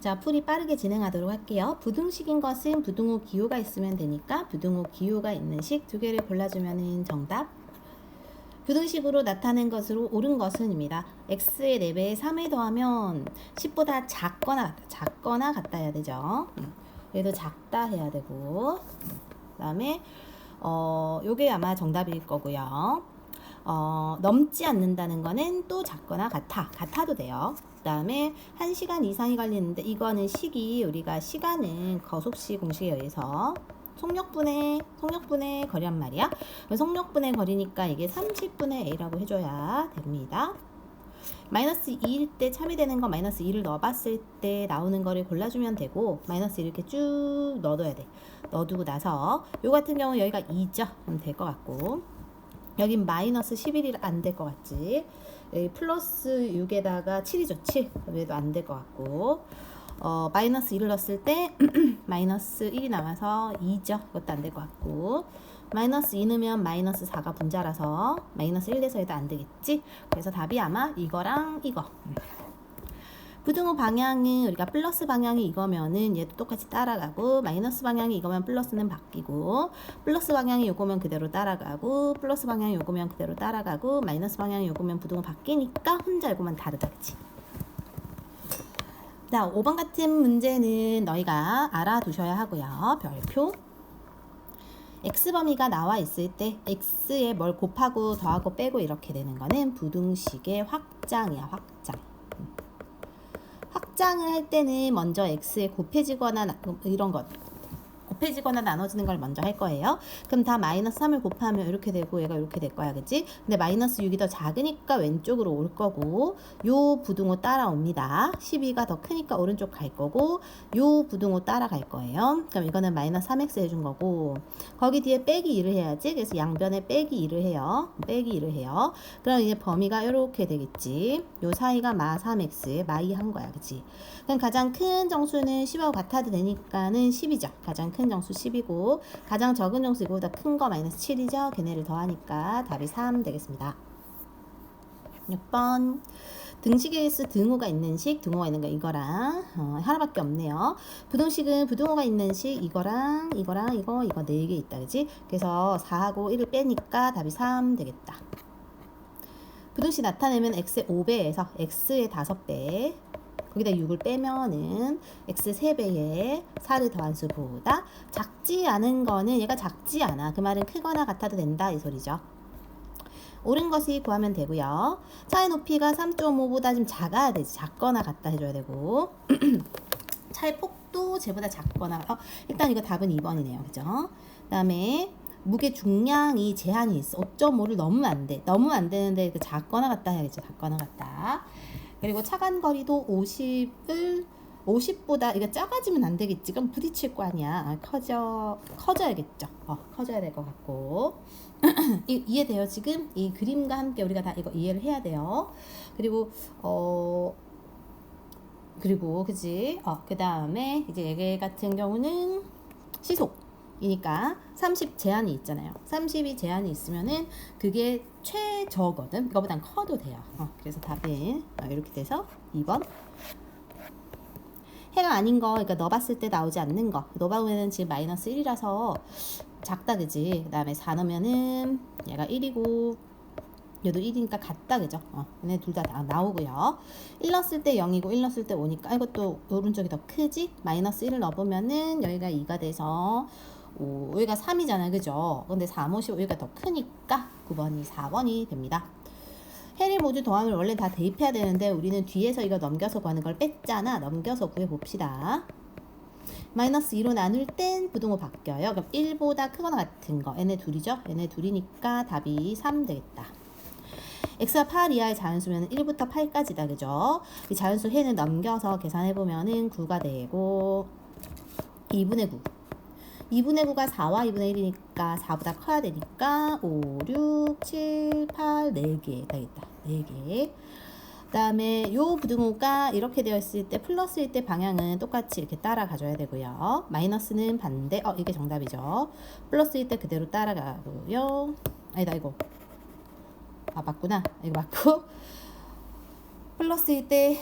자, 풀이 빠르게 진행하도록 할게요. 부등식인 것은 부등호 기호가 있으면 되니까 부등호 기호가 있는 식 두 개를 골라주면 정답. 부등식으로 나타낸 것으로 옳은 것은입니다. x의 4배에 3을 더하면 10보다 작거나 같다 해야 되죠. 얘도 작다 해야 되고, 그 다음에 요게 아마 정답일 거고요. 넘지 않는다는 거는 또 작거나 같아도 돼요. 그 다음에 1시간 이상이 걸리는데 이거는 식이 우리가 시간은 거속시 공식에 의해서 속력분의 거리란 말이야. 속력분의 거리니까 이게 30분의 a라고 해줘야 됩니다. 마이너스 2일 때 참이 되는 거 마이너스 2를 넣어봤을 때 나오는 거를 골라주면 되고, 마이너스 2 이렇게 쭉 넣어둬야 돼. 넣어두고 나서 요 같은 경우 여기가 2죠. 그럼 될 것 같고, 여긴 마이너스 11이 안 될 것 같지. 여기 플러스 6에다가 7이죠. 7. 그래도 안 될 것 같고, 마이너스 1을 넣었을 때 마이너스 1이 나와서 2죠. 그것도 안 될 것 같고, 마이너스 2 넣으면 마이너스 4가 분자라서 마이너스 1 돼서 해도 안 되겠지. 그래서 답이 아마 이거랑 이거. 부등호 방향은 우리가 플러스 방향이 이거면은 얘도 똑같이 따라가고, 마이너스 방향이 이거면 플러스는 바뀌고, 플러스 방향이 요거면 그대로 따라가고, 플러스 방향이 요거면 그대로 따라가고, 마이너스 방향이 요거면 부등호 바뀌니까 혼자 요거만 다르다, 그치? 자, 5번 같은 문제는 너희가 알아두셔야 하고요. 별표. x범위가 나와 있을 때 x에 뭘 곱하고 더하고 빼고 이렇게 되는 거는 부등식의 확장이야, 확장. 확장을 할 때는 먼저 x에 곱해지거나 이런 것, 곱해지거나 나눠지는 걸 먼저 할 거예요. 그럼 다 마이너스 3을 곱하면 이렇게 되고 얘가 이렇게 될 거야, 그치? 근데 마이너스 6이 더 작으니까 왼쪽으로 올 거고, 요 부등호 따라옵니다. 12가 더 크니까 오른쪽 갈 거고, 요 부등호 따라갈 거예요. 그럼 이거는 마이너스 3x 해준 거고, 거기 뒤에 빼기 2를 해야지. 그래서 양변에 빼기 2를 해요. 빼기 2를 해요. 그럼 이제 범위가 이렇게 되겠지. 요 사이가 마 3x에 마2 한 거야, 그치? 그럼 가장 큰 정수는 10하고 같아도 되니까는 10이죠. 가장 큰 정수 10이고, 가장 적은 정수 이거보다 큰 거 마이너스 7이죠. 걔네를 더하니까 답이 3 되겠습니다. 6번. 등식에 서 등호가 있는 식, 등호가 있는 거 이거랑 하나밖에 없네요. 부등식은 부등호가 있는 식 이거랑 이거 4개 있다, 그지? 그래서 4하고 1을 빼니까 답이 3 되겠다. 부등식 나타내면 x의 5배에서 x의 5배, 거기다 6을 빼면은 x 3배에 4를 더한 수보다 작지 않은 거는 얘가 작지 않아. 그 말은 크거나 같아도 된다, 이 소리죠. 옳은 것이 구하면 되고요. 차의 높이가 3.5보다 좀 작아야 되지. 작거나 같다 해줘야 되고, 차의 폭도 쟤보다 작거나, 일단 이거 답은 2번이네요. 그죠? 그 다음에 무게 중량이 제한이 있어. 5.5를 넘으면 안 돼. 넘으면 안 되는데 작거나 같다 해야겠죠. 작거나 같다. 그리고 차간 거리도 50보다 이거 작아지면 안 되겠지. 그럼 부딪힐 거 아니야. 커져야겠죠. 커져야 될 것 같고. 이해돼요 지금? 이 그림과 함께 우리가 다 이거 이해를 해야 돼요. 그리고 그지? 그 다음에 이제 얘 같은 경우는 시속이니까 30 제한이 있잖아요. 30이 제한이 있으면은 그게 최저거든. 이거보단 커도 돼요. 그래서 답은 이렇게 돼서 2번. 해가 아닌 거, 그러니까 넣어봤을 때 나오지 않는 거. 넣어보면은 지금 마이너스 1이라서 작다, 그지? 그 다음에 4 넣으면은 얘가 1이고, 얘도 1이니까 같다, 그죠? 얘네 둘 다 나오고요. 1 넣었을 때 0이고 1 넣었을 때 5니까 이것도 오른쪽이 더 크지? 마이너스 1을 넣어보면은 여기가 2가 돼서 여기가 3이잖아, 그죠? 근데 3, 5, 15 여기가 더 크니까 9번이 4번이 됩니다. 해를 모두 더하면 원래 다 대입해야 되는데 우리는 뒤에서 이거 넘겨서 구하는 걸 뺐잖아. 넘겨서 구해봅시다. 마이너스 2로 나눌 땐 부등호 바뀌어요. 그럼 1보다 크거나 같은 거. 얘네 둘이죠? 얘네 둘이니까 답이 3 되겠다. x가 8 이하의 자연수면 1부터 8까지다, 그죠? 이 자연수 해는 넘겨서 계산해보면은 9가 되고, 2분의 9. 2분의 9가 4와 2분의 1이니까 4보다 커야 되니까 5, 6, 7, 8, 4개 되겠다. 4개. 그 다음에 요 부등호가 이렇게 되어 있을 때 플러스일 때 방향은 똑같이 이렇게 따라가줘야 되고요. 마이너스는 반대. 이게 정답이죠. 플러스일 때 그대로 따라가고요. 아니다, 이거. 맞구나. 이거 맞고. 플러스일 때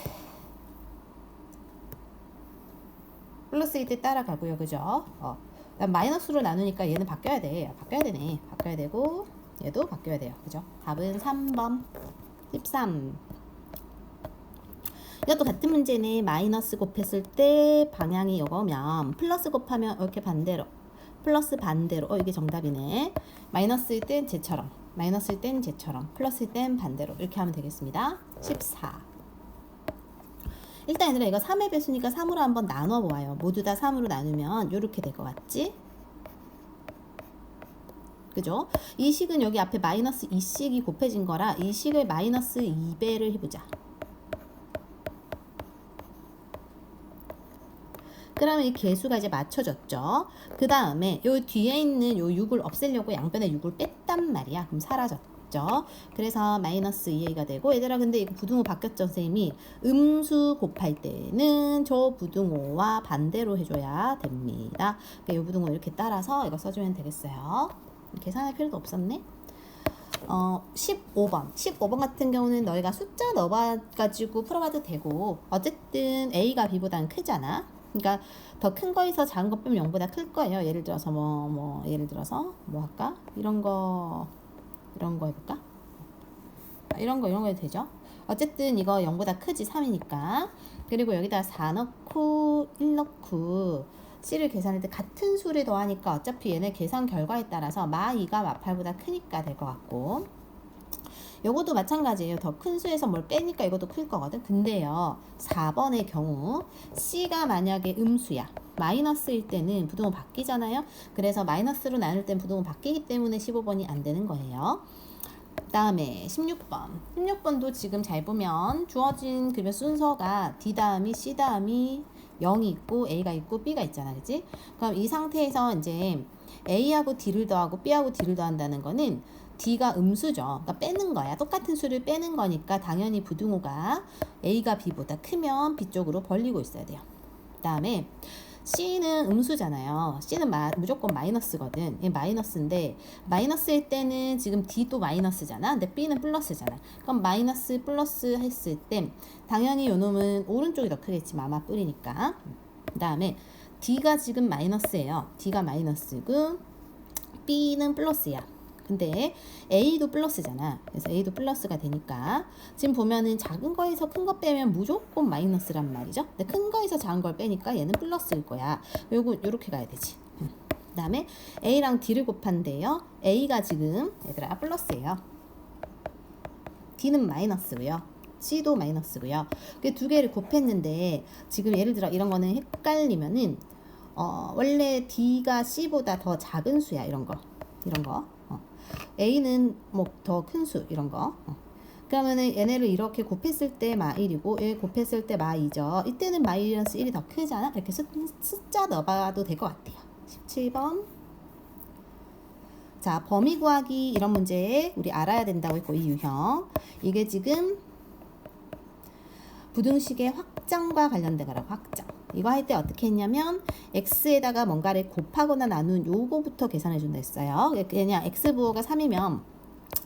플러스일 때 따라가고요. 그죠? 그다음 마이너스로 나누니까 얘는 바뀌어야 돼. 바뀌어야 되네. 바뀌어야 되고 얘도 바뀌어야 돼요. 그죠? 답은 3번. 13. 이것도 같은 문제네. 마이너스 곱했을 때 방향이 이거면 플러스 곱하면 이렇게 반대로 플러스 반대로 이게 정답이네. 마이너스일 땐 쟤처럼 마이너스일 땐 쟤처럼 플러스일 땐 반대로 이렇게 하면 되겠습니다. 14. 일단 얘들아 이거 3의 배수니까 3으로 한번 나눠보아요. 모두 다 3으로 나누면 이렇게 될 것 같지? 그죠? 이 식은 여기 앞에 마이너스 2식이 곱해진 거라 이 식을 마이너스 2배를 해보자. 그러면 이 개수가 이제 맞춰졌죠. 그 다음에 요 뒤에 있는 요 6을 없애려고 양변에 6을 뺐단 말이야. 그럼 사라졌죠. 그래서 마이너스 2a가 되고 얘들아 근데 이거 부등호 바뀌었죠 선생님이. 음수 곱할 때는 저 부등호와 반대로 해줘야 됩니다. 그러니까 요 부등호 이렇게 따라서 이거 써주면 되겠어요. 계산할 필요도 없었네. 15번. 15번 같은 경우는 너희가 숫자 넣어가지고 풀어봐도 되고 어쨌든 a가 b보다는 크잖아. 그러니까 더 큰 거에서 작은 거 빼면 0보다 클 거예요. 예를 들어서 예를 들어서 뭐 할까? 이런 거 해볼까? 이런 거 해도 되죠. 어쨌든 이거 0보다 크지 3이니까. 그리고 여기다 4 넣고 1 넣고 C를 계산할 때 같은 수를 더하니까 어차피 얘네 계산 결과에 따라서 마2가 마8보다 크니까 될 것 같고 요것도 마찬가지예요. 더 큰 수에서 뭘 빼니까 이것도 클 거거든. 근데요 4번의 경우 C가 만약에 음수야 마이너스일 때는 부등호 바뀌잖아요. 그래서 마이너스로 나눌 땐 부등호 바뀌기 때문에 15번이 안 되는 거예요. 그 다음에 16번. 16번도 지금 잘 보면 주어진 그림 순서가 D 다음이 C 다음이 0이 있고 A가 있고 B가 있잖아. 그치? 그럼 이 상태에서 이제 A하고 D를 더하고 B하고 D를 더한다는 거는 D가 음수죠. 그러니까 빼는 거야. 똑같은 수를 빼는 거니까 당연히 부등호가 A가 B보다 크면 B 쪽으로 벌리고 있어야 돼요. 그 다음에 C는 음수잖아요. C는 무조건 마이너스거든. 얘 마이너스인데 마이너스일 때는 지금 D도 마이너스잖아. 근데 B는 플러스잖아. 그럼 마이너스 플러스 했을 때 당연히 요 놈은 오른쪽이 더 크겠지만 아마 뿌리니까. 그 다음에 D가 지금 마이너스예요. D가 마이너스고 B는 플러스야. 근데 A도 플러스잖아. 그래서 A도 플러스가 되니까 지금 보면은 작은 거에서 큰 거 빼면 무조건 마이너스란 말이죠. 근데 큰 거에서 작은 걸 빼니까 얘는 플러스일 거야. 요렇게 가야 되지. 그 다음에 A랑 D를 곱한대요. A가 지금 얘들아 플러스예요. D는 마이너스고요. C도 마이너스고요. 그 두 개를 곱했는데 지금 예를 들어 이런 거는 헷갈리면은 원래 D가 C보다 더 작은 수야. 이런 거. A는 뭐 더 큰 수 이런 거. 그러면은 얘네를 이렇게 곱했을 때 마1이고 얘 곱했을 때 마2죠. 이때는 마이너스 1이 더 크잖아. 이렇게 숫자 넣어봐도 될 것 같아요. 17번. 자, 범위 구하기 이런 문제 우리 알아야 된다고 했고 이 유형. 이게 지금 부등식의 확장과 관련된 거라고. 확장. 이거 할 때 어떻게 했냐면 x에다가 뭔가를 곱하거나 나눈 요거부터 계산해 준다 했어요. 그냥 x 부호가 3이면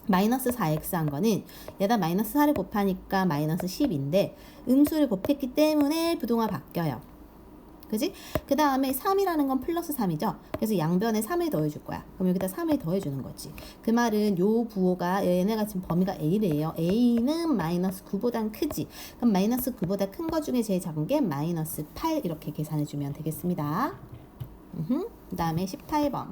마이너스 4x 한 거는 얘다 마이너스 4를 곱하니까 마이너스 10인데 음수를 곱했기 때문에 부등호가 바뀌어요. 그지? 그 다음에 3이라는 건 플러스 3이죠. 그래서 양변에 3을 더해줄 거야. 그럼 여기다 3을 더해주는 거지. 그 말은 요 부호가 얘네가 지금 범위가 A래요. A는 마이너스 9보단 크지. 그럼 마이너스 9보다 큰 거 중에 제일 작은 게 마이너스 8 이렇게 계산해주면 되겠습니다. 그 다음에 18번.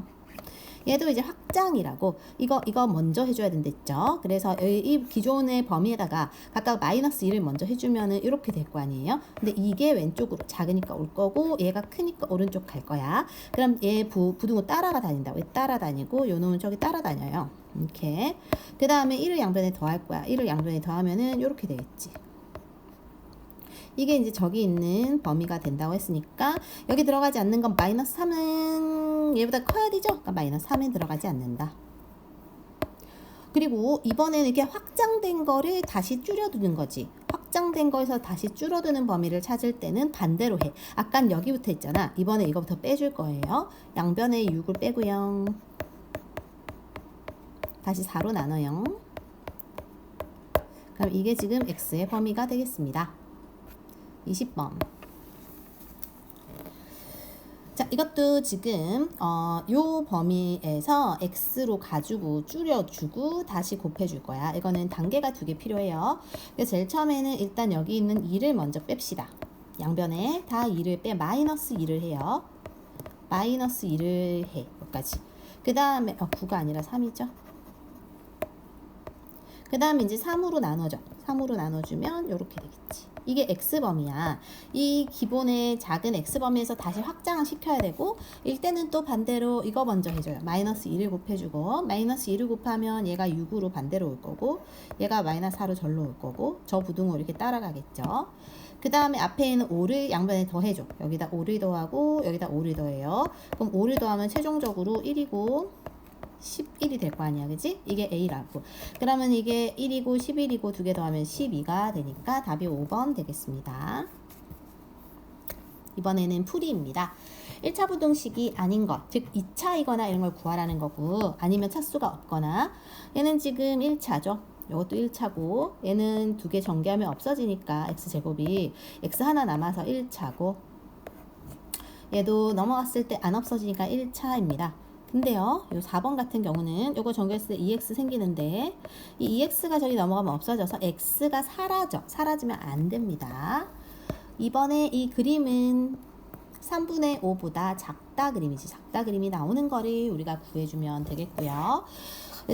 얘도 이제 확장이라고 이거 먼저 해줘야 된댔죠. 그래서 이 기존의 범위에다가 각각 마이너스 1을 먼저 해주면은 이렇게 될 거 아니에요. 근데 이게 왼쪽으로 작으니까 올 거고 얘가 크니까 오른쪽 갈 거야. 그럼 얘 부등호 따라가 다닌다고. 따라다니고 요 놈은 저기 따라다녀요. 이렇게. 그 다음에 1을 양변에 더할 거야. 1을 양변에 더하면은 이렇게 되겠지. 이게 이제 저기 있는 범위가 된다고 했으니까 여기 들어가지 않는 건 마이너스 3은 얘보다 커야 되죠? 그러니까 마이너스 3은 들어가지 않는다. 그리고 이번에는 이렇게 확장된 거를 다시 줄여두는 거지. 확장된 거에서 다시 줄어드는 범위를 찾을 때는 반대로 해. 아깐 여기부터 했잖아. 이번에 이거부터 빼줄 거예요. 양변에 6을 빼고요. 다시 4로 나눠요. 그럼 이게 지금 x의 범위가 되겠습니다. 20번. 자, 이것도 지금 요 범위에서 x로 가지고 줄여주고 다시 곱해줄 거야. 이거는 단계가 두 개 필요해요. 그래서 제일 처음에는 일단 여기 있는 2를 먼저 뺍시다. 양변에 다 2를 빼 마이너스 2를 해요. 마이너스 2를 해. 여기까지. 그 다음에 9가 아니라 3이죠. 그 다음에 이제 3으로 나눠줘. 3으로 나눠주면 이렇게 되겠지. 이게 x범위야. 이 기본의 작은 x범위에서 다시 확장을 시켜야 되고, 일때는 또 반대로 이거 먼저 해줘요. 마이너스 2를 곱해주고, 마이너스 2를 곱하면 얘가 6으로 반대로 올 거고, 얘가 마이너스 4로 절로 올 거고, 저 부등호 이렇게 따라가겠죠. 그 다음에 앞에 있는 5를 양변에 더해줘. 여기다 5를 더하고, 여기다 5를 더해요. 그럼 5를 더하면 최종적으로 1이고, 11이 될 거 아니야, 그지? 이게 A라고. 그러면 이게 1이고 11이고 두 개 더하면 12가 되니까 답이 5번 되겠습니다. 이번에는 풀이입니다. 1차 부등식이 아닌 것, 즉 2차이거나 이런 걸 구하라는 거고, 아니면 차수가 없거나. 얘는 지금 1차죠. 이것도 1차고, 얘는 두 개 전개하면 없어지니까 x제곱이 x 하나 남아서 1차고, 얘도 넘어갔을 때 안 없어지니까 1차입니다. 근데요, 요 4번 같은 경우는 요거 전개했을 때 2x 생기는데 이 2x가 저기 넘어가면 없어져서 x가 사라지면 안 됩니다. 이번에 이 그림은 3분의 5보다 작다 그림이지. 작다 그림이 나오는 거를 우리가 구해주면 되겠고요.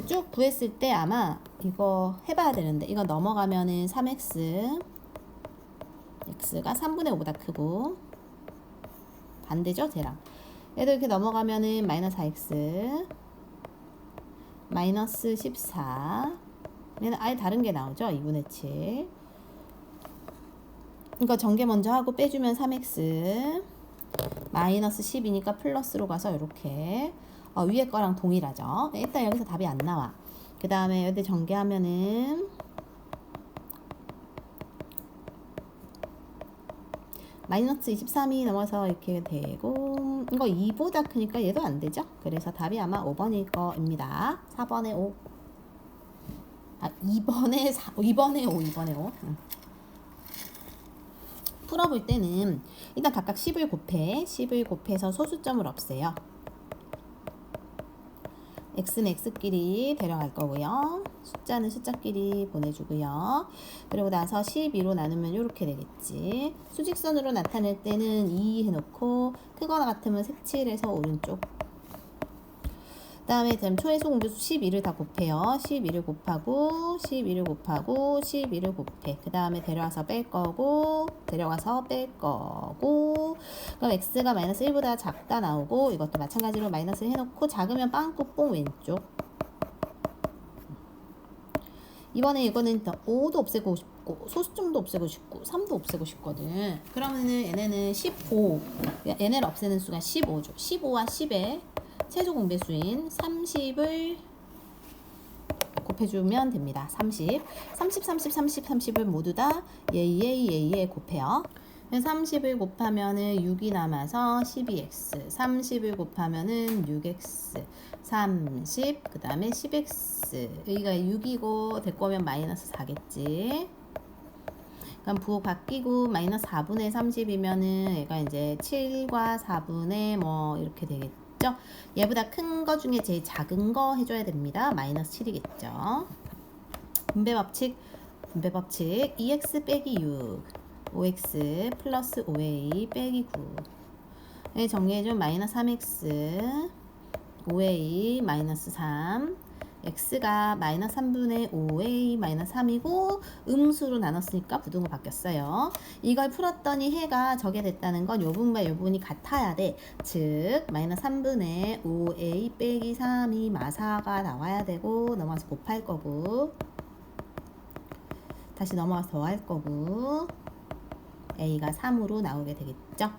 쭉 구했을 때 아마 이거 해봐야 되는데, 이거 넘어가면은 3x, x가 3분의 5보다 크고, 반대죠, 쟤랑. 얘도 이렇게 넘어가면은 마이너스 4x, 마이너스 14. 얘는 아예 다른 게 나오죠. 2분의 7. 이거 전개 먼저 하고 빼주면 3x, 마이너스 10이니까 플러스로 가서 이렇게 위에 거랑 동일하죠. 일단 여기서 답이 안 나와. 그 다음에 여기 전개하면은 마이너스 23이 넘어서 이렇게 되고, 이거 2보다 크니까 얘도 안 되죠? 그래서 답이 아마 5번일 거입니다. 4번에 5. 2번에 5. 풀어볼 때는 일단 각각 10을 곱해서 소수점을 없애요. x는 x끼리 데려갈 거고요. 숫자는 숫자끼리 보내주고요. 그리고 나서 12로 나누면 이렇게 되겠지. 수직선으로 나타낼 때는 2 해놓고, 크거나 같으면 색칠해서 오른쪽. 그 다음에 초회소 공배수 12를 다 곱해요. 12를 곱하고 12를 곱하고 12를 곱해. 그 다음에 데려와서 뺄 거고, 데려가서 뺄 거고, 그럼 x가 마이너스 1보다 작다 나오고, 이것도 마찬가지로 마이너스 해놓고, 작으면 빵꾸 뽕 왼쪽. 이번에 이거는 5도 없애고 싶고, 소수점도 없애고 싶고, 3도 없애고 싶거든. 그러면은 얘네는 15, 얘네를 없애는 수가 15죠. 15와 10의 최소 공배수인 30을 곱해주면 됩니다. 30을 모두 다 얘에 곱해요. 30을 곱하면은 6이 남아서 12x, 30을 곱하면은 6x, 30, 그 다음에 10x. 여기가 6이고 될 거면 마이너스 4겠지. 그럼 부호 바뀌고 마이너스 4분의 30이면은 얘가 이제 7과 4분의 뭐 이렇게 되겠죠. 얘보다 큰 거 중에 제일 작은 거 해줘야 됩니다. 마이너스 7이겠죠. 분배 법칙 2x 빼기 6, 5x 플러스 5a 빼기 9. 정리해주면 마이너스 3x, 5a 마이너스 3, x가 마이너스 3분의 5a 마이너스 3이고 음수로 나눴으니까 부등호 바뀌었어요. 이걸 풀었더니 해가 저게 됐다는 건 요 부분과 요 부분이 같아야 돼. 즉 마이너스 3분의 5a 빼기 3이 마사가 나와야 되고, 넘어가서 곱할 거고, 다시 넘어가서 더할 거고, a가 3으로 나오게 되겠죠.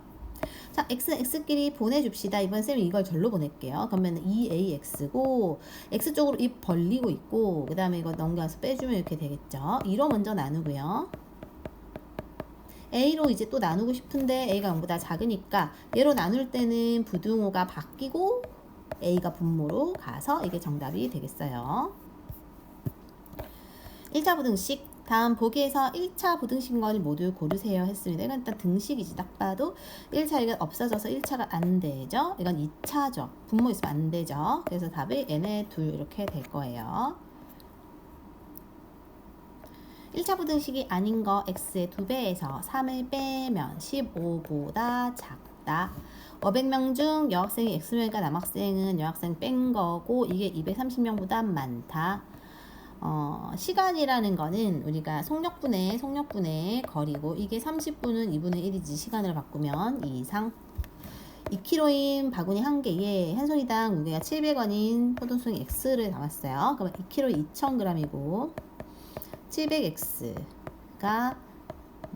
자, x끼리 보내줍시다. 이번 쌤이 이걸 절로 보낼게요. 그러면 2ax고, x쪽으로 입 벌리고 있고, 그 다음에 이거 넘겨서 빼주면 이렇게 되겠죠. 2로 먼저 나누고요. a로 이제 또 나누고 싶은데 a가 0보다 작으니까 얘로 나눌 때는 부등호가 바뀌고 a가 분모로 가서 이게 정답이 되겠어요. 1차 부등식 다음 보기에서 1차 부등식을 모두 고르세요 했습니다. 이건 일단 등식이지. 딱 봐도 1차 이건 없어져서 1차가 안 되죠. 이건 2차죠. 분모 있으면 안 되죠. 그래서 답이 n의 2 이렇게 될 거예요. 1차 부등식이 아닌 거 x의 2배에서 3을 빼면 15보다 작다. 500명 중 여학생이 x명이니까 남학생은 여학생 뺀 거고 이게 230명보다 많다. 시간이라는 거는 우리가 속력분의 거리고 이게 30분은 2분의 1이지. 시간을 바꾸면 2 이상 2kg인 바구니 한 개에 한 송이당 무게가 700원인 포도송이 X를 담았어요. 그러면 2kg 2000g이고 700X가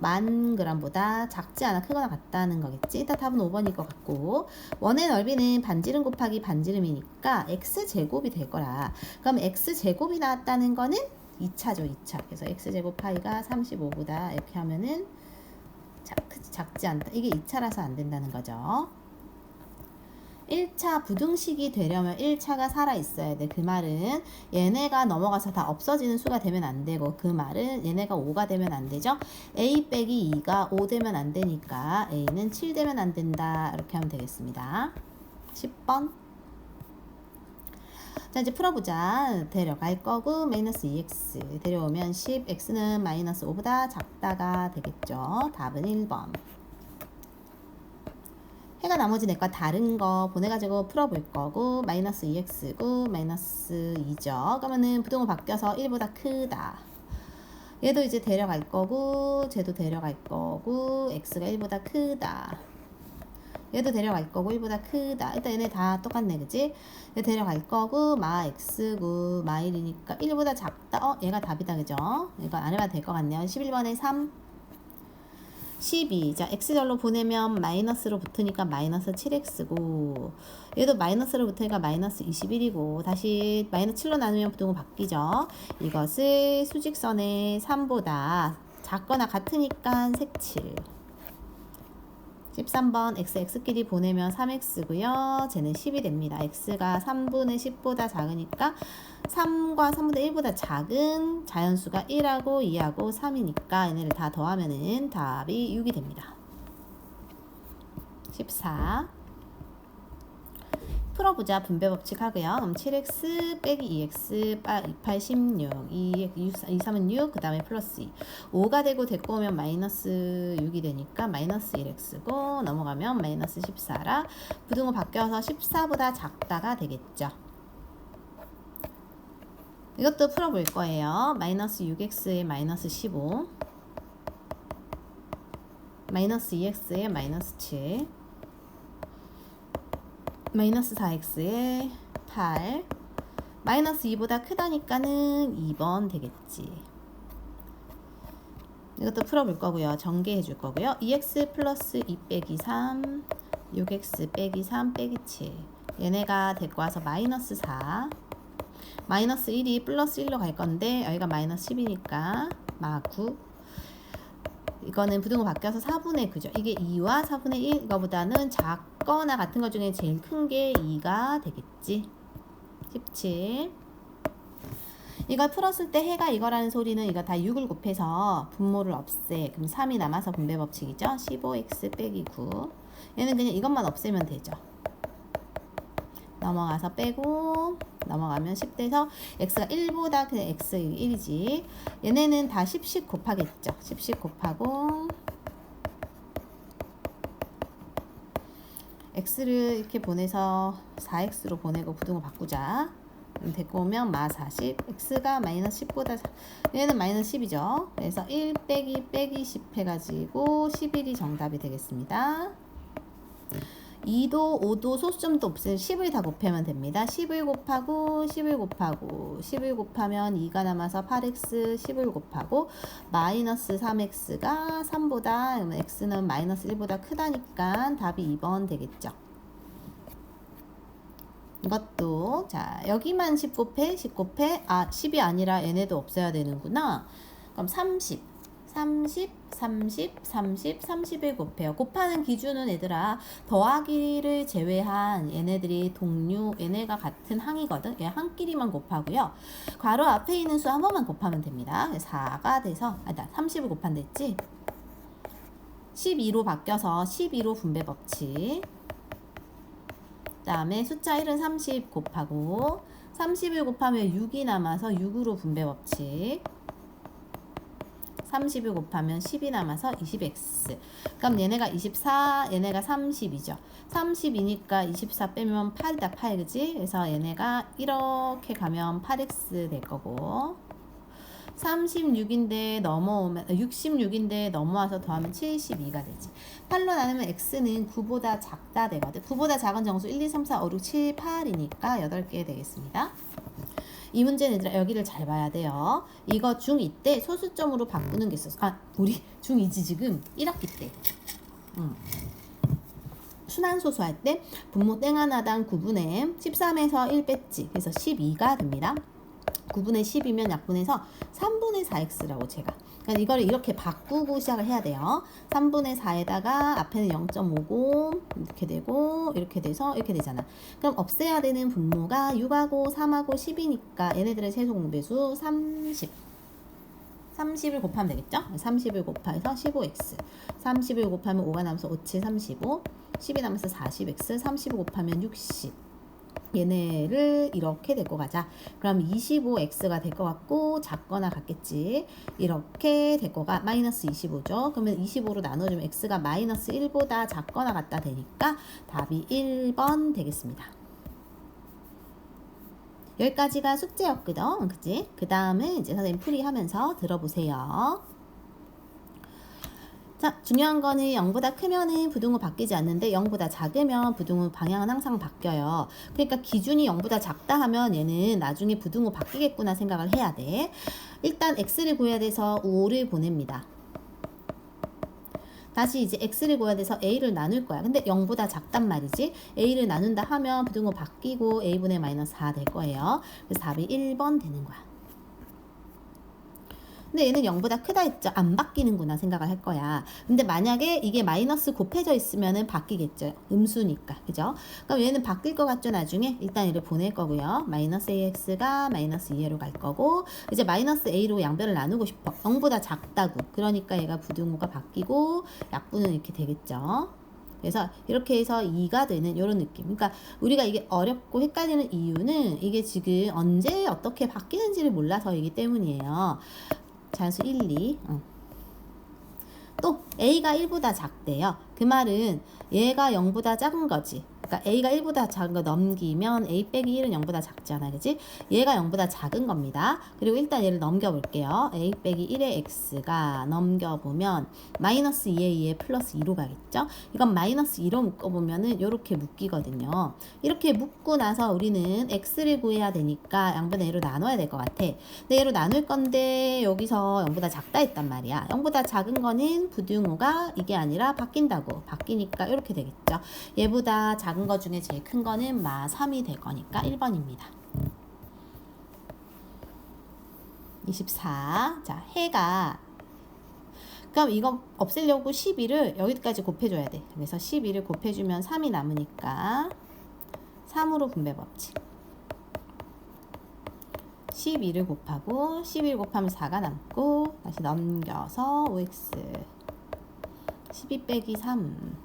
10,000g보다 작지 않아 크거나 같다는 거겠지. 일단 답은 5번일 것 같고 원의 넓이는 반지름 곱하기 반지름이니까 X제곱이 될 거라. 그럼 X제곱이 나왔다는 거는 2차죠. 2차. 그래서 X제곱 파이가 35보다 이렇게 하면은 작지 않다. 이게 2차라서 안 된다는 거죠. 1차 부등식이 되려면 1차가 살아있어야 돼. 그 말은 얘네가 넘어가서 다 없어지는 수가 되면 안 되고 그 말은 얘네가 5가 되면 안 되죠. a 빼기 2가 5 되면 안 되니까 a는 7 되면 안 된다. 이렇게 하면 되겠습니다. 10번. 자 이제 풀어보자. 데려갈 거고 마이너스 2x 데려오면 10x는 마이너스 5보다 작다가 되겠죠. 답은 1번. 해가 나머지 넷과 다른 거 보내가지고 풀어볼 거고 마이너스 2x고 마이너스 2죠. 그러면은 부등호 바뀌어서 1보다 크다. 얘도 이제 데려갈 거고 쟤도 데려갈 거고 x가 1보다 크다. 얘도 데려갈 거고 1보다 크다. 일단 얘네 다 똑같네 그지? 얘 데려갈 거고 마 x고 마 1이니까 1보다 작다. 얘가 답이다 그죠? 이거 안 해봐도 될 것 같네요. 11번에 3 12. 자, x절로 보내면 마이너스로 붙으니까 마이너스 7x고 얘도 마이너스로 붙으니까 마이너스 21이고 다시 마이너스 7로 나누면 부등호 바뀌죠. 이것을 수직선의 3보다 작거나 같으니까 색칠. 13번 x끼리 보내면 3x고요. 쟤는 10이 됩니다. x가 3분의 10보다 작으니까 3과 3분의 1보다 작은 자연수가 1하고 2하고 3이니까 얘네를 다 더하면은 답이 6이 됩니다. 14. 풀어보자. 분배 법칙 하고요. 그럼 7x 빼기 2x 28, 16 2, 3은 6 그 다음에 플러스 2 5가 되고 데리고 오면 마이너스 6이 되니까 마이너스 1x고 넘어가면 마이너스 14라 부등호 바뀌어서 14보다 작다가 되겠죠. 이것도 풀어볼 거예요. 마이너스 6x에 마이너스 15 마이너스 2x에 마이너스 7 마이너스 4x에 8 마이너스 2보다 크다니까는 2번 되겠지. 이것도 풀어볼 거고요. 전개해 줄 거고요. 2x 플러스 2 빼기 3 6x 빼기 3 빼기 7 얘네가 데리고 와서 마이너스 4 마이너스 1이 플러스 1로 갈 건데 여기가 마이너스 10이니까 마9 이거는 부등호 바뀌어서 4분의 9죠. 이게 2와 4분의 1 이거보다는 작거나 같은 것 중에 제일 큰 게 2가 되겠지. 17 이걸 풀었을 때 해가 이거라는 소리는 이거 다 6을 곱해서 분모를 없애. 그럼 3이 남아서 분배 법칙이죠. 15x 빼기 9 얘는 그냥 이것만 없애면 되죠. 넘어가서 빼고 넘어가면 10 돼서 x가 1보다 그냥 x 1이지. 얘네는 다 10씩 곱하겠죠. 10씩 곱하고 x를 이렇게 보내서 4x로 보내고 부등호 바꾸자. 데리고 오면 마 40 x가 마이너스 10보다 얘는 마이너스 10이죠. 그래서 1 빼기 빼기 10 해가지고 11이 정답이 되겠습니다. 2도 5도 소수점도 없으면 10을 다 곱하면 됩니다. 10을 곱하고 10을 곱하고 10을 곱하면 2가 남아서 8x 10을 곱하고 마이너스 3x가 3보다 x는 마이너스 1보다 크다니까 답이 2번 되겠죠. 이것도 자 여기만 10 곱해 10 곱해 10이 아니라 얘네도 없애야 되는구나. 그럼 30 30, 30, 30, 30을 곱해요. 곱하는 기준은 얘들아 더하기를 제외한 얘네들이 동류, 얘네가 같은 항이거든. 얘 한끼리만 곱하고요. 괄호 앞에 있는 수 한 번만 곱하면 됩니다. 4가 돼서 30을 곱한다 했지? 12로 바뀌어서 12로 분배 법칙. 그 다음에 숫자 1은 30 곱하고 30을 곱하면 6이 남아서 6으로 분배 법칙. 30을 곱하면 10이 남아서 20x. 그럼 얘네가 24, 얘네가 30이죠. 30이니까 24 빼면 8이다, 8, 그지? 그래서 얘네가 이렇게 가면 8x 될 거고, 36인데 넘어오면 66인데 넘어와서 더하면 72가 되지. 8로 나누면 x는 9보다 작다 되거든. 9보다 작은 정수 1, 2, 3, 4, 5, 6, 7, 8이니까 8개 되겠습니다. 이 문제는 얘들아 여기를 잘 봐야 돼요. 이거 중2 때 소수점으로 바꾸는 게 있었어. 우리 중2지 지금 1학기 때. 순환소수 할 때 분모 땡 하나당 9분의 13에서 1 뺐지. 그래서 12가 됩니다. 9분의 10이면 약분해서 3분의 4x라고 제가. 그러니까 이걸 이렇게 바꾸고 시작을 해야 돼요. 3분의 4에다가 앞에는 0.50 이렇게 되고 이렇게 돼서 이렇게 되잖아. 그럼 없애야 되는 분모가 6하고 3하고 10이니까 얘네들의 최소 공배수 30. 30을 곱하면 되겠죠? 30을 곱해서 15x. 30을 곱하면 5가 남아서 5, 7, 35. 10이 남아서 40x. 30을 곱하면 60. 얘네를 이렇게 데리고 가자. 그럼 25x가 될 것 같고 작거나 같겠지. 이렇게 데리고 가. 마이너스 25죠. 그러면 25로 나눠주면 x가 마이너스 1보다 작거나 같다 되니까 답이 1번 되겠습니다. 여기까지가 숙제였거든. 그치? 그 다음에 이제 선생님 풀이하면서 들어보세요. 자, 중요한 거는 0보다 크면은 부등호 바뀌지 않는데 0보다 작으면 부등호 방향은 항상 바뀌어요. 그러니까 기준이 0보다 작다 하면 얘는 나중에 부등호 바뀌겠구나 생각을 해야 돼. 일단 x를 구해야 돼서 5를 보냅니다. 다시 이제 x를 구해야 돼서 a를 나눌 거야. 근데 0보다 작단 말이지. a를 나눈다 하면 부등호 바뀌고 a분의 마이너스 4 될 거예요. 그래서 답이 1번 되는 거야. 근데 얘는 0보다 크다 했죠. 안 바뀌는구나 생각을 할 거야. 근데 만약에 이게 마이너스 곱해져 있으면은 바뀌겠죠. 음수니까. 그죠? 그럼 얘는 바뀔 것 같죠, 나중에? 일단 얘를 보낼 거고요. 마이너스 ax가 마이너스 2a로 갈 거고, 이제 마이너스 a로 양변을 나누고 싶어. 0보다 작다고. 그러니까 얘가 부등호가 바뀌고, 약분은 이렇게 되겠죠. 그래서 이렇게 해서 2가 되는 이런 느낌. 그러니까 우리가 이게 어렵고 헷갈리는 이유는 이게 지금 언제 어떻게 바뀌는지를 몰라서이기 때문이에요. 자연수 1, 2. 또 a가 1보다 작대요. 그 말은 얘가 0보다 작은 거지. 그러니까 a가 1보다 작은 거 넘기면 a 빼기 1은 0보다 작잖아. 그지? 얘가 0보다 작은 겁니다. 그리고 일단 얘를 넘겨볼게요. a 빼기 1의 x가 넘겨보면 마이너스 2의 2에 플러스 2로 가겠죠? 이건 마이너스 2로 묶어보면은 이렇게 묶이거든요. 이렇게 묶고 나서 우리는 x를 구해야 되니까 양분의 a로 나눠야 될 것 같아. 근데 얘로 나눌 건데 여기서 0보다 작다 했단 말이야. 0보다 작은 거는 부등호가 이게 아니라 바뀐다고. 바뀌니까 이렇게 되겠죠. 얘보다 작은 거 중에 제일 큰 거는 마 3이 될 거니까 1번입니다. 24. 자, 해가 그럼 이거 없애려고 12를 여기까지 곱해줘야 돼. 그래서 12를 곱해주면 3이 남으니까 3으로 분배 법칙. 12를 곱하고 11 곱하면 4가 남고 다시 넘겨서 5x 12 빼기 3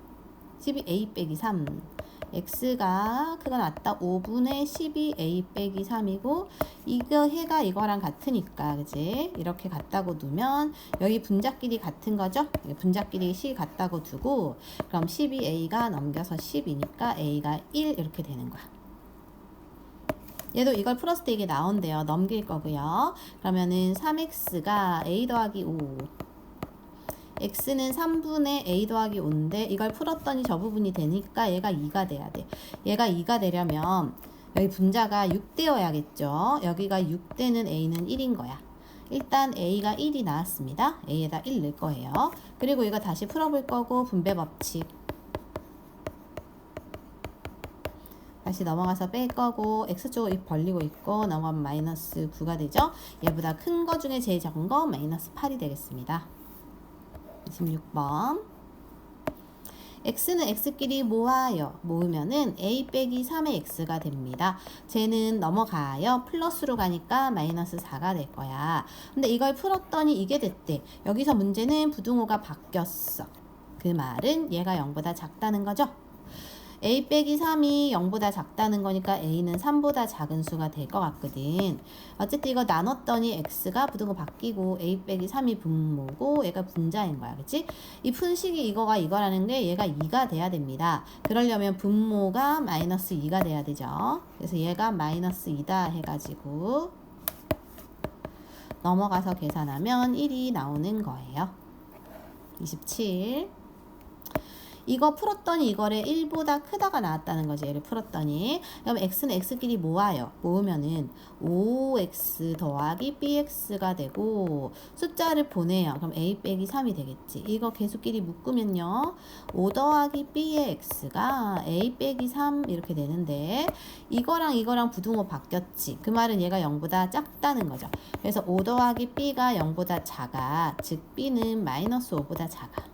12a 빼기 3 x가 그거 맞다. 5분의 12a 빼기 3이고 이거 해가 이거랑 같으니까 그지? 이렇게 같다고 두면 여기 분자끼리 같은 거죠? 분자끼리 식 같다고 두고 그럼 12a가 넘겨서 10이니까 a가 1 이렇게 되는 거야. 얘도 이걸 풀었을 때 이게 나온대요. 넘길 거고요. 그러면은 3x가 a 더하기 5 x는 3분의 a 더하기 5인데 이걸 풀었더니 저 부분이 되니까 얘가 2가 돼야 돼. 얘가 2가 되려면 여기 분자가 6 되어야겠죠. 여기가 6 되는 a는 1인 거야. 일단 a가 1이 나왔습니다. a에다 1 넣을 거예요. 그리고 이거 다시 풀어볼 거고 분배 법칙. 다시 넘어가서 뺄 거고 x쪽으로 입 벌리고 있고 넘어가면 마이너스 9가 되죠. 얘보다 큰 거 중에 제일 작은 거 마이너스 8이 되겠습니다. 16번. x는 x끼리 모아요. 모으면은 a 빼기 3의 x가 됩니다. 쟤는 넘어가요. 플러스로 가니까 마이너스 4가 될 거야. 근데 이걸 풀었더니 이게 됐대. 여기서 문제는 부등호가 바뀌었어. 그 말은 얘가 0보다 작다는 거죠. a 빼기 3이 0보다 작다는 거니까 a는 3보다 작은 수가 될 것 같거든. 어쨌든 이거 나눴더니 x가 부등호 바뀌고 a 빼기 3이 분모고 얘가 분자인 거야. 그치? 이 푼식이 이거가 이거라는 게 얘가 2가 돼야 됩니다. 그러려면 분모가 마이너스 2가 돼야 되죠. 그래서 얘가 마이너스 2다 해가지고 넘어가서 계산하면 1이 나오는 거예요. 27. 이거 풀었더니 이거를 1보다 크다가 나왔다는 거지. 얘를 풀었더니. 그럼 x는 x끼리 모아요. 모으면은 5x 더하기 bx가 되고 숫자를 보내요. 그럼 a 빼기 3이 되겠지. 이거 개수끼리 묶으면요. 5 더하기 b의 x가 a 빼기 3 이렇게 되는데 이거랑 이거랑 부등호 바뀌었지. 그 말은 얘가 0보다 작다는 거죠. 그래서 5 더하기 b가 0보다 작아. 즉 b는 마이너스 5보다 작아.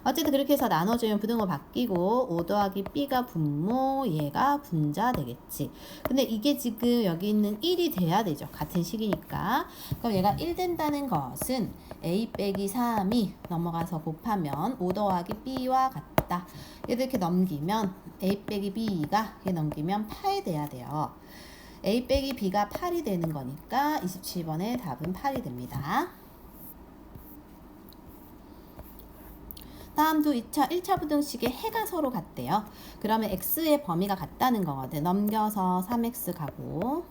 어쨌든 그렇게 해서 나눠주면 부등호 바뀌고 5 더하기 b가 분모, 얘가 분자 되겠지. 근데 이게 지금 여기 있는 1이 돼야 되죠. 같은 식이니까. 그럼 얘가 1 된다는 것은 a 빼기 3이 넘어가서 곱하면 5 더하기 b와 같다. 이렇게 넘기면 a 빼기 b가 넘기면 8 돼야 돼요. a 빼기 b가 8이 되는 거니까 27번의 답은 8이 됩니다. 다음도 1차 부등식의 해가 서로 같대요. 그러면 x의 범위가 같다는 거거든. 넘겨서 3x 가고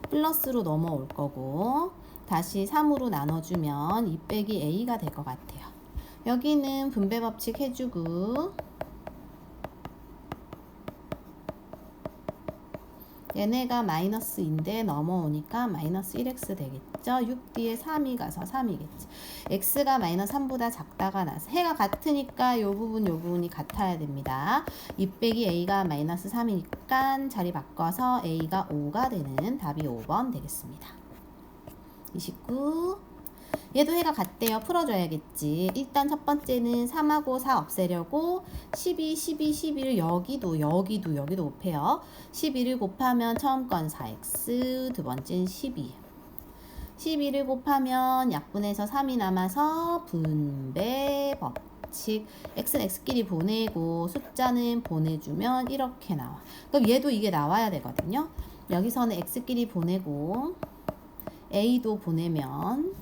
플러스로 넘어올 거고 다시 3으로 나눠주면 2 빼기 a가 될 것 같아요. 여기는 분배 법칙 해주고 얘네가 마이너스인데 넘어오니까 마이너스 1x 되겠죠. 6 뒤에 3이 가서 3이겠지. x가 마이너스 3보다 작다가 나서 해가 같으니까 요 부분이 같아야 됩니다. 2 빼기 a가 마이너스 3이니까 자리 바꿔서 a가 5가 되는 답이 5번 되겠습니다. 29. 얘도 해가 같대요. 풀어줘야겠지. 일단 첫 번째는 3하고 4 없애려고 12, 12, 11을 여기도 곱해요. 12를 곱하면 처음 건 4x, 두 번째는 12. 12를 곱하면 약분해서 3이 남아서 분배 법칙. x는 x끼리 보내고 숫자는 보내주면 이렇게 나와. 그럼 얘도 이게 나와야 되거든요. 여기서는 x끼리 보내고 a도 보내면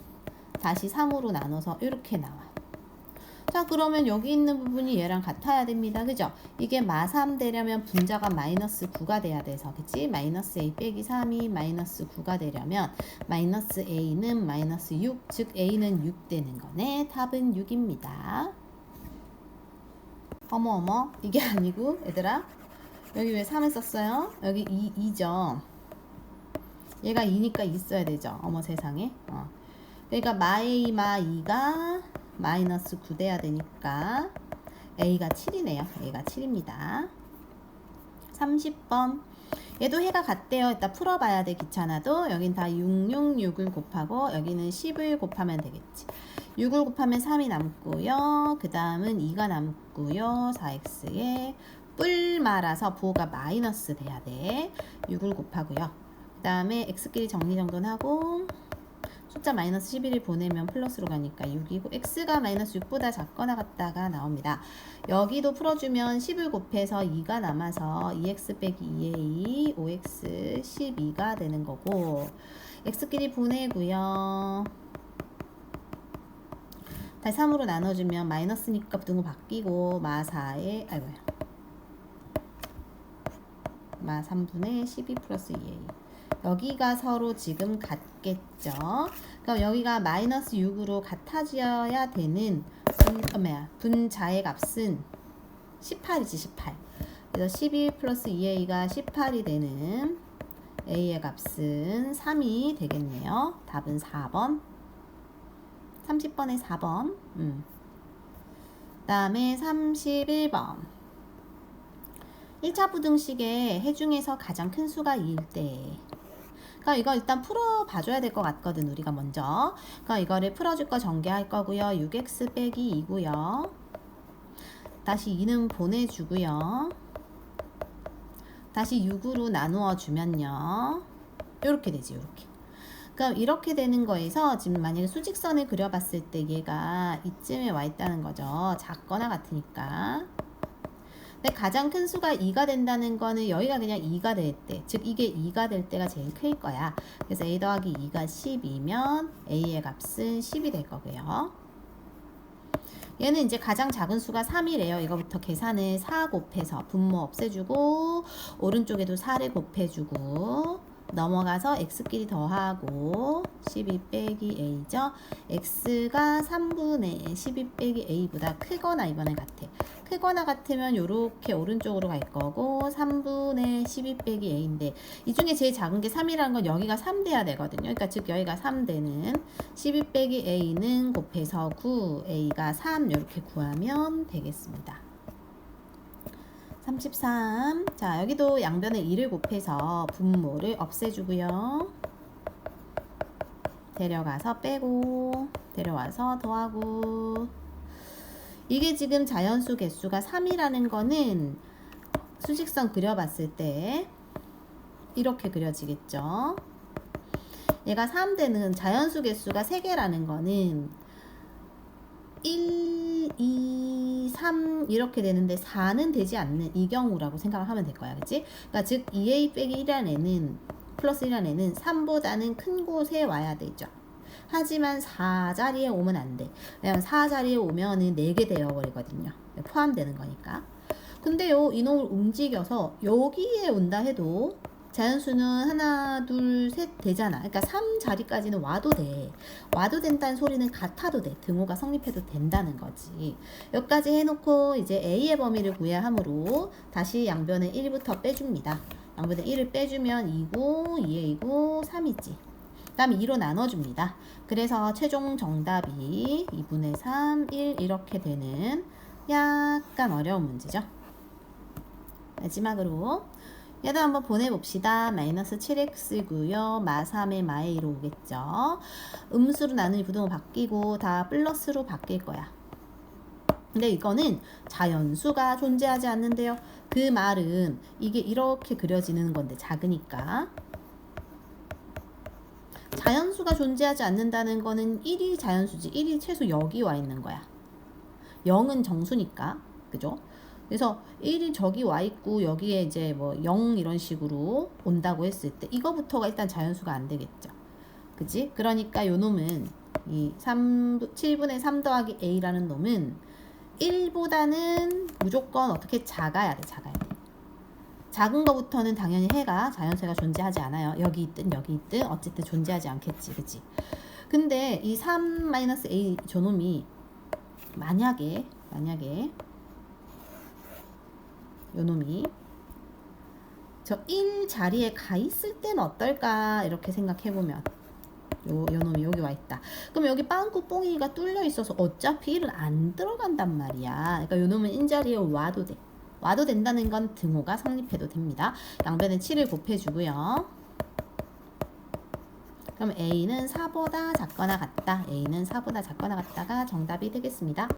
다시 3으로 나눠서 이렇게 나와. 자, 그러면 여기 있는 부분이 얘랑 같아야 됩니다. 그죠? 이게 마3 되려면 분자가 마이너스 9가 돼야 돼서, 그치? 마이너스 a 빼기 3이 마이너스 9가 되려면 마이너스 a는 마이너스 6, 즉 a는 6 되는 거네. 답은 6입니다. 어머, 이게 아니고, 얘들아. 여기 왜 3을 썼어요? 여기 2죠. 얘가 2니까 있어야 되죠. 어머 세상에. 그러니까 마-a, 마-2가 마이너스 9 돼야 되니까 a가 7이네요. a가 7입니다. 30번. 얘도 해가 같대요. 이따 풀어봐야 돼. 귀찮아도. 여긴 다 6을 곱하고 여기는 10을 곱하면 되겠지. 6을 곱하면 3이 남고요. 그 다음은 2가 남고요. 4x에 뿔 말아서 부호가 마이너스 돼야 돼. 6을 곱하고요. 그 다음에 x끼리 정리정돈하고 숫자 마이너스 11을 보내면 플러스로 가니까 6이고 x가 마이너스 6보다 작거나 같다가 나옵니다. 여기도 풀어주면 10을 곱해서 2가 남아서 2x 빼기 2a 5x 12가 되는 거고 x끼리 보내고요. 다시 3으로 나눠주면 마이너스니까 부등호 바뀌고 마4에 마 3분의 12 플러스 2a 여기가 서로 지금 같겠죠. 그럼 여기가 마이너스 6으로 같아져야 되는 분자의 값은 18이지 18. 그래서 12 플러스 2a가 18이 되는 a의 값은 3이 되겠네요. 답은 4번. 30번에 4번. 그 다음에 31번. 1차 부등식의 해 중에서 가장 큰 수가 2일 때 그러니까 이거 일단 풀어 봐줘야 될 것 같거든, 우리가 먼저. 그러니까 이거를 풀어줄 거 전개할 거고요. 6x 빼기 2고요. 다시 2는 보내주고요. 다시 6으로 나누어 주면요. 이렇게 되지, 이렇게. 그럼 이렇게 되는 거에서 지금 만약에 수직선을 그려봤을 때 얘가 이쯤에 와 있다는 거죠. 작거나 같으니까. 근데 가장 큰 수가 2가 된다는 거는 여기가 그냥 2가 될 때, 즉 이게 2가 될 때가 제일 클 거야. 그래서 a 더하기 2가 10이면 a의 값은 10이 될 거고요. 얘는 이제 가장 작은 수가 3이래요. 이거부터 계산을 4 곱해서 분모 없애주고 오른쪽에도 4를 곱해주고 넘어가서 x끼리 더하고 12 빼기 a죠. x가 3분의 12 빼기 a보다 크거나 이번에 같아. 크거나 같으면 이렇게 오른쪽으로 갈 거고 3분의 12 빼기 a인데 이 중에 제일 작은 게 3이라는 건 여기가 3 돼야 되거든요. 그러니까 즉 여기가 3 되는 12 빼기 a는 곱해서 9, a가 3 이렇게 구하면 되겠습니다. 33. 자, 여기도 양변에 2를 곱해서 분모를 없애주고요. 데려가서 빼고 데려와서 더하고 이게 지금 자연수 개수가 3이라는 거는 수직선 그려봤을 때 이렇게 그려지겠죠. 얘가 3 되는 자연수 개수가 3개라는 거는 1, 2, 3 이렇게 되는데 4는 되지 않는 이 경우라고 생각하면 될 거야. 그치? 그러니까 즉 2a 빼기 1이라는 애는 플러스 1이라는 애는 3보다는 큰 곳에 와야 되죠. 하지만 4자리에 오면 안 돼. 왜냐면 4자리에 오면은 4개 되어버리거든요. 포함되는 거니까. 근데요, 이놈을 움직여서 여기에 온다 해도 자연수는 하나, 둘, 셋 되잖아. 그러니까 3자리까지는 와도 돼. 와도 된다는 소리는 같아도 돼. 등호가 성립해도 된다는 거지. 여기까지 해놓고 이제 A의 범위를 구해야 하므로 다시 양변에 1부터 빼줍니다. 양변에 1을 빼주면 2고 2A고 3이지. 그 다음에 2로 나눠줍니다. 그래서 최종 정답이 2분의 3, 1 이렇게 되는 약간 어려운 문제죠. 마지막으로 얘도 한번 보내봅시다. 마이너스 7x고요. 마 3에 마 a로 오겠죠. 음수로 나누니 부등호 바뀌고 다 플러스로 바뀔 거야. 근데 이거는 자연수가 존재하지 않는데요. 그 말은 이게 이렇게 그려지는 건데 작으니까. 자연수가 존재하지 않는다는 거는 1이 자연수지. 1이 최소 여기 와 있는 거야. 0은 정수니까. 그죠? 그래서 1이 저기 와 있고 여기에 이제 뭐 0 이런 식으로 온다고 했을 때 이거부터가 일단 자연수가 안 되겠죠. 그치? 그러니까 요 놈은 이 7분의 3 더하기 a라는 놈은 1보다는 무조건 어떻게 작아야 돼. 작아야 돼. 작은 거부터는 당연히 해가 자연수가 존재하지 않아요. 여기 있든 여기 있든 어쨌든 존재하지 않겠지. 그치? 근데 이 3-a 저놈이 만약에 요놈이 저 1 자리에 가 있을 때는 어떨까 이렇게 생각해보면 요놈이 여기 와 있다. 그럼 여기 빵꾸 뽕이가 뚫려 있어서 어차피 1은 안 들어간단 말이야. 그러니까 요놈은 인자리에 와도 돼. 와도 된다는 건 등호가 성립해도 됩니다. 양변에 7을 곱해주고요. 그럼 A는 4보다 작거나 같다. A는 4보다 작거나 같다가 정답이 되겠습니다.